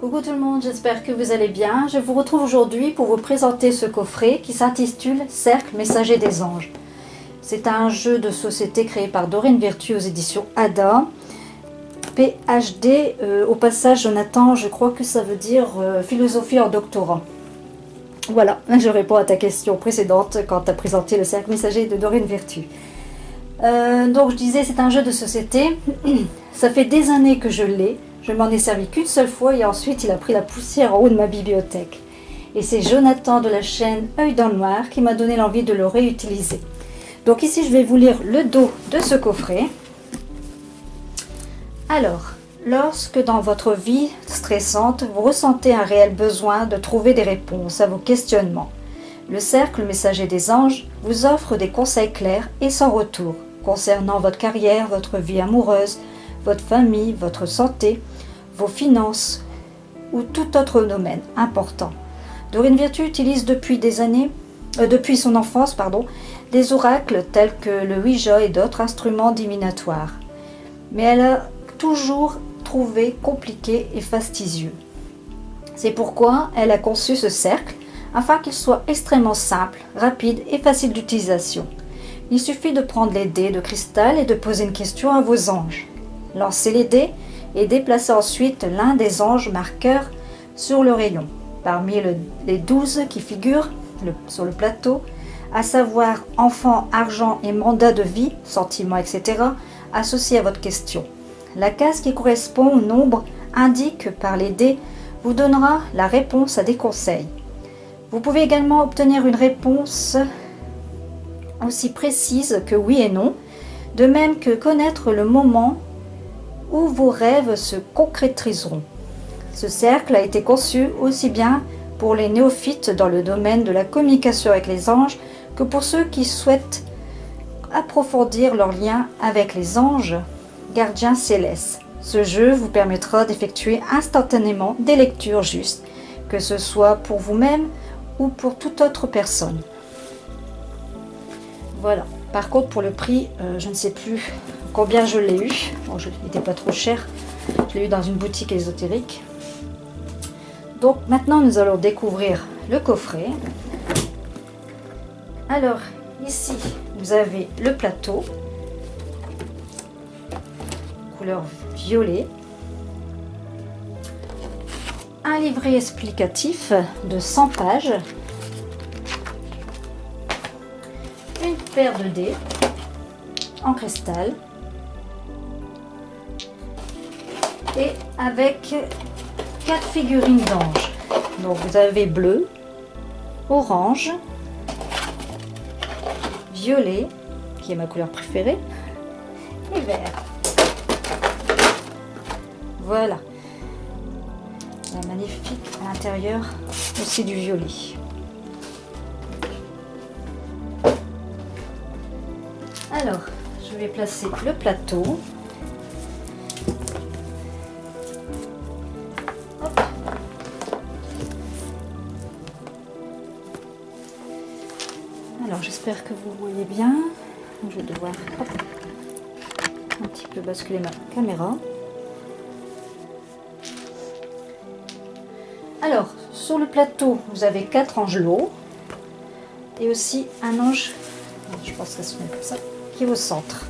Coucou tout le monde, j'espère que vous allez bien. Je vous retrouve aujourd'hui pour vous présenter ce coffret qui s'intitule Cercle Messager des Anges. C'est un jeu de société créé par Dorine Virtue aux éditions Ada. PhD, au passage Jonathan, je crois que ça veut dire philosophie en doctorat. Voilà, je réponds à ta question précédente quand tu as présenté le Cercle Messager de Dorine Virtue. Donc je disais, c'est un jeu de société. Ça fait des années que je l'ai. Je m'en ai servi qu'une seule fois et ensuite il a pris la poussière en haut de ma bibliothèque. Et c'est Jonathan de la chaîne Œil dans le Noir qui m'a donné l'envie de le réutiliser. Donc ici je vais vous lire le dos de ce coffret. Alors, lorsque dans votre vie stressante, vous ressentez un réel besoin de trouver des réponses à vos questionnements, le Cercle Messager des Anges vous offre des conseils clairs et sans retour concernant votre carrière, votre vie amoureuse, votre famille, votre santé, vos finances ou tout autre domaine important. Dorine Virtue utilise depuis son enfance, des oracles tels que le Ouija et d'autres instruments divinatoires. Mais elle a toujours trouvé compliqué et fastidieux. C'est pourquoi elle a conçu ce cercle afin qu'il soit extrêmement simple, rapide et facile d'utilisation. Il suffit de prendre les dés de cristal et de poser une question à vos anges. Lancez les dés et déplacez ensuite l'un des anges marqueurs sur le rayon, parmi les 12 qui figurent sur le plateau, à savoir enfant, argent et mandat de vie, sentiments, etc., associés à votre question. La case qui correspond au nombre indique par les dés vous donnera la réponse à des conseils. Vous pouvez également obtenir une réponse aussi précise que oui et non, de même que connaître le moment où vos rêves se concrétiseront. Ce cercle a été conçu aussi bien pour les néophytes dans le domaine de la communication avec les anges que pour ceux qui souhaitent approfondir leur lien avec les anges gardiens célestes. Ce jeu vous permettra d'effectuer instantanément des lectures justes, que ce soit pour vous-même ou pour toute autre personne. Voilà. Par contre, pour le prix, je ne sais plus combien je l'ai eu. Bon, il n'était pas trop cher. Je l'ai eu dans une boutique ésotérique. Donc maintenant, nous allons découvrir le coffret. Alors, ici, vous avez le plateau, couleur violet. Un livret explicatif de 100 pages. Une paire de dés en cristal et avec 4 figurines d'anges. Donc vous avez bleu, orange, violet, qui est ma couleur préférée, et vert. Voilà. C'est magnifique à l'intérieur, aussi du violet. Alors, je vais placer le plateau. Hop. Alors, j'espère que vous voyez bien. Je vais devoir un petit peu basculer ma caméra. Alors, sur le plateau, vous avez 4 angelots et aussi un ange, je pense que ça se met comme ça, qui est au centre.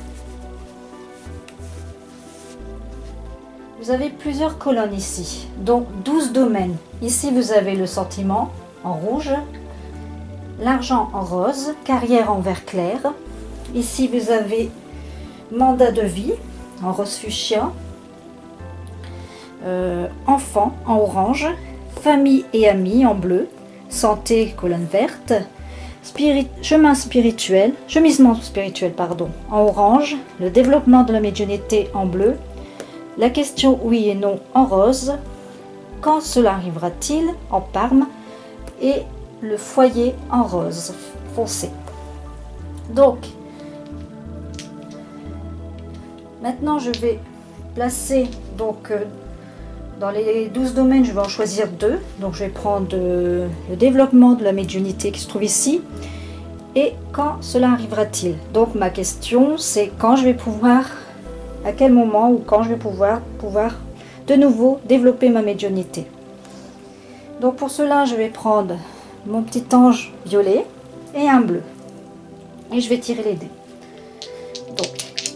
Vous avez plusieurs colonnes ici, donc 12 domaines. Ici, vous avez le sentiment en rouge, l'argent en rose, carrière en vert clair. Ici, vous avez mandat de vie en rose fuchsia, enfant en orange, famille et amis en bleu, santé colonne verte, cheminement spirituel en orange, le développement de la médiumnité en bleu, la question oui et non en rose, quand cela arrivera-t-il en parme et le foyer en rose foncé. Donc maintenant je vais placer dans les 12 domaines, je vais en choisir 2. Donc je vais prendre le développement de la médiumnité qui se trouve ici. Et quand cela arrivera-t-il? Donc ma question, c'est quand je vais pouvoir, à quel moment ou quand je vais pouvoir de nouveau développer ma médiumnité. Donc pour cela, je vais prendre mon petit ange violet et un bleu. Et je vais tirer les dés. Donc,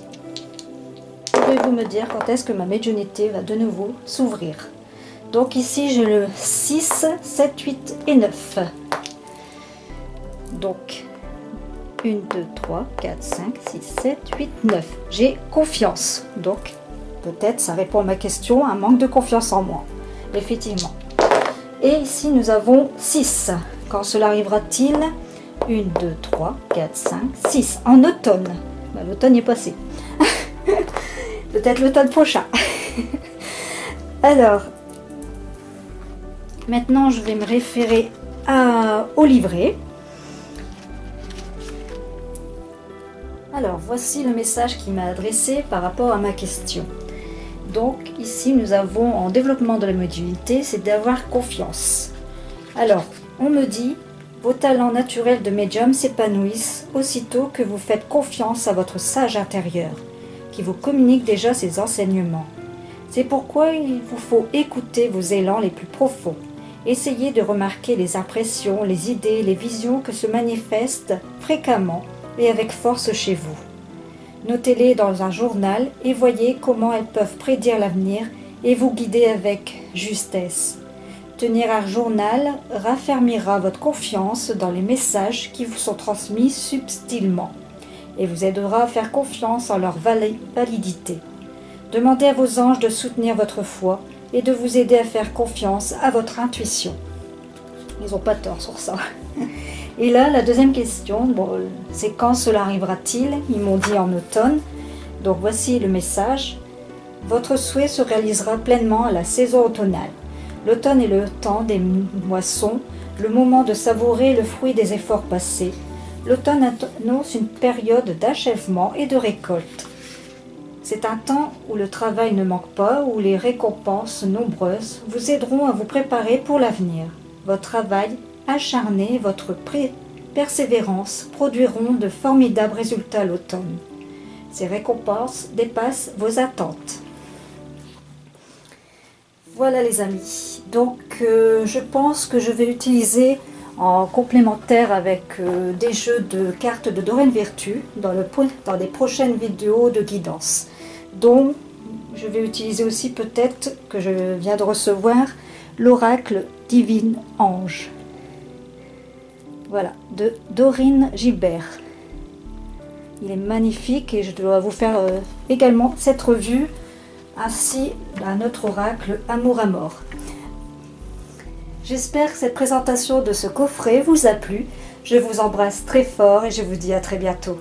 pouvez-vous me dire quand est-ce que ma médiumnité va de nouveau s'ouvrir? Donc ici, j'ai le 6, 7, 8 et 9. Donc, 1, 2, 3, 4, 5, 6, 7, 8, 9. J'ai confiance. Donc, peut-être ça répond à ma question, un manque de confiance en moi. Effectivement. Et ici, nous avons 6. Quand cela arrivera-t-il? 1, 2, 3, 4, 5, 6. En automne. Ben, l'automne est passé. Peut-être l'automne prochain. Alors, maintenant, je vais me référer au livret. Alors, voici le message qui m'a adressé par rapport à ma question. Donc, ici, nous avons en développement de la médiumnité, c'est d'avoir confiance. Alors, on me dit, vos talents naturels de médium s'épanouissent aussitôt que vous faites confiance à votre sage intérieur, qui vous communique déjà ses enseignements. C'est pourquoi il vous faut écouter vos élans les plus profonds. Essayez de remarquer les impressions, les idées, les visions que se manifestent fréquemment et avec force chez vous. Notez-les dans un journal et voyez comment elles peuvent prédire l'avenir et vous guider avec justesse. Tenir un journal raffermira votre confiance dans les messages qui vous sont transmis subtilement et vous aidera à faire confiance en leur validité. Demandez à vos anges de soutenir votre foi et de vous aider à faire confiance à votre intuition. Ils n'ont pas tort sur ça. Et là, la deuxième question, bon, c'est quand cela arrivera-t-il? Ils m'ont dit en automne. Donc voici le message. Votre souhait se réalisera pleinement à la saison automnale. L'automne est le temps des moissons, le moment de savourer le fruit des efforts passés. L'automne annonce une période d'achèvement et de récolte. C'est un temps où le travail ne manque pas, où les récompenses nombreuses vous aideront à vous préparer pour l'avenir. Votre travail acharné, votre persévérance produiront de formidables résultats à l'automne. Ces récompenses dépassent vos attentes. Voilà les amis, donc je pense que je vais utiliser en complémentaire avec des jeux de cartes de Doreen Virtue dans les prochaines vidéos de guidance. Donc je vais utiliser aussi peut-être que je viens de recevoir l'oracle Divine Ange. Voilà, de Doreen Gilbert. Il est magnifique et je dois vous faire également cette revue ainsi d'un autre oracle Amour à mort. J'espère que cette présentation de ce coffret vous a plu. Je vous embrasse très fort et je vous dis à très bientôt.